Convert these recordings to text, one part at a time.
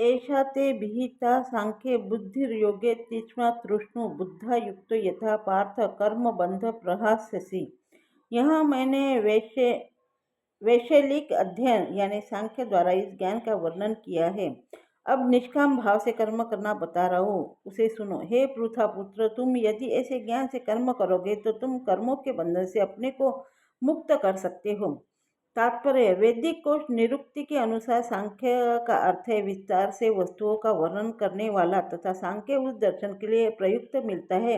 एषा ते विहिता सांख्ये बुद्धिर्योगे तीक्ष्णा तृष्णु बुद्धा युक्त यथा पार्थ कर्म बंध प्रहास्यसि। यहाँ मैंने वैशेलिक अध्ययन यानी सांख्य द्वारा इस ज्ञान का वर्णन किया है। अब निष्काम भाव से कर्म करना बता रहा हूँ, उसे सुनो। हे पृथा पुत्र, तुम यदि ऐसे ज्ञान से कर्म करोगे तो तुम कर्मों के बंधन से अपने को मुक्त कर सकते हो। तात्पर्य: वैदिक कोश निरुक्ति के अनुसार सांख्य का अर्थ है विस्तार से वस्तुओं का वर्णन करने वाला, तथा सांख्य उस दर्शन के लिए प्रयुक्त मिलता है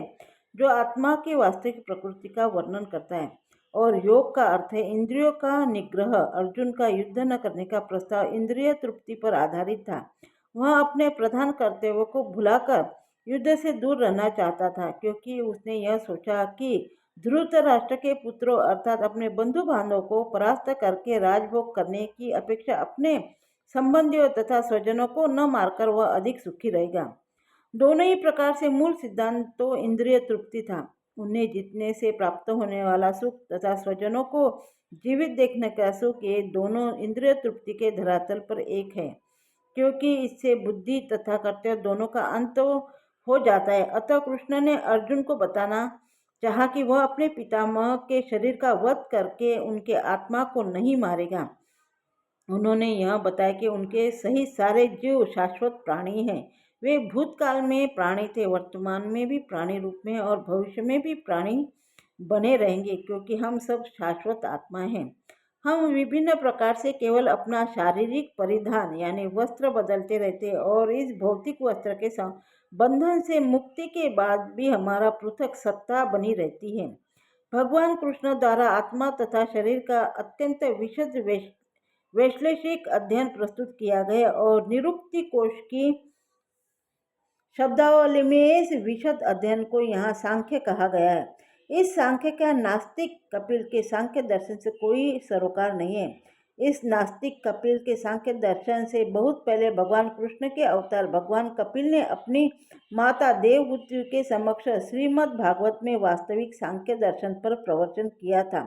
जो आत्मा की वास्तविक प्रकृति का वर्णन करता है। और योग का अर्थ है इंद्रियों का निग्रह। अर्जुन का युद्ध न करने का प्रस्ताव इंद्रिय तृप्ति पर आधारित था। वह अपने प्रधान कर्तव्यों को भुलाकर युद्ध से दूर रहना चाहता था, क्योंकि उसने यह सोचा कि धृतराष्ट्र के पुत्रों अर्थात अपने बंधु बांधवों को परास्त करके राजभोग करने की अपेक्षा अपने संबंधियों तथा स्वजनों को न मारकर वह अधिक सुखी रहेगा। दोनों ही प्रकार से मूल सिद्धांत तो इंद्रिय तृप्ति था। उन्हें जीतने से प्राप्त होने वाला सुख तथा स्वजनों को जीवित देखने का सुख, ये दोनों इंद्रिय तृप्ति के धरातल पर एक है, क्योंकि इससे बुद्धि तथा कर्तव्य दोनों का अंत हो जाता है। अतः कृष्ण ने अर्जुन को बताना चाहा कि वह अपने पितामह के शरीर का वध करके उनके आत्मा को नहीं मारेगा। उन्होंने यह बताया कि उनके सहित सारे जीव शाश्वत प्राणी हैं। वे भूतकाल में प्राणी थे, वर्तमान में भी प्राणी रूप में और भविष्य में भी प्राणी बने रहेंगे, क्योंकि हम सब शाश्वत आत्मा हैं। हम विभिन्न प्रकार से केवल अपना शारीरिक परिधान यानी वस्त्र बदलते रहते हैं, और इस भौतिक वस्त्र के बंधन से मुक्ति के बाद भी हमारा पृथक सत्ता बनी रहती है। भगवान कृष्ण द्वारा आत्मा तथा शरीर का अत्यंत विशद वैश्लेषिक अध्ययन प्रस्तुत किया गया और निरुक्ति कोश की शब्दावली में इस विशद अध्ययन को यहाँ सांख्य कहा गया है। इस सांख्य का नास्तिक कपिल के सांख्य दर्शन से कोई सरोकार नहीं है। इस नास्तिक कपिल के सांख्य दर्शन से बहुत पहले भगवान कृष्ण के अवतार भगवान कपिल ने अपनी माता देवहूति के समक्ष श्रीमद् भागवत में वास्तविक सांख्य दर्शन पर प्रवचन किया था।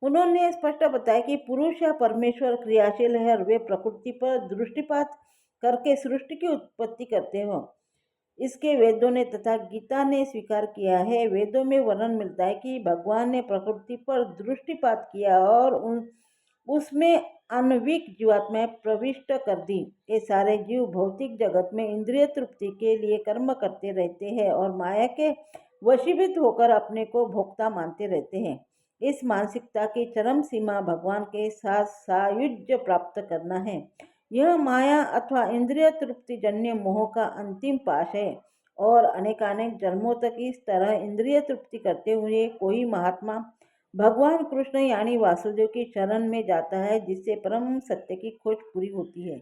उन्होंने स्पष्ट बताया कि पुरुष या परमेश्वर क्रियाशील है और वे प्रकृति पर दृष्टिपात करके सृष्टि की उत्पत्ति करते हो। इसके वेदों ने तथा गीता ने स्वीकार किया है। वेदों में वर्णन मिलता है कि भगवान ने प्रकृति पर दृष्टिपात किया और उसमें आणविक जीवात्माएं प्रविष्ट कर दी। ये सारे जीव भौतिक जगत में इंद्रिय तृप्ति के लिए कर्म करते रहते हैं और माया के वशीभूत होकर अपने को भोक्ता मानते रहते हैं। इस मानसिकता की चरम सीमा भगवान के साथ सायुज्य प्राप्त करना है। यह माया अथवा इंद्रिय तृप्ति जन्य मोह का अंतिम पाश है, और अनेकानेक जन्मों तक इस तरह इंद्रिय तृप्ति करते हुए कोई महात्मा भगवान कृष्ण यानी वासुदेव की शरण में जाता है, जिससे परम सत्य की खोज पूरी होती है।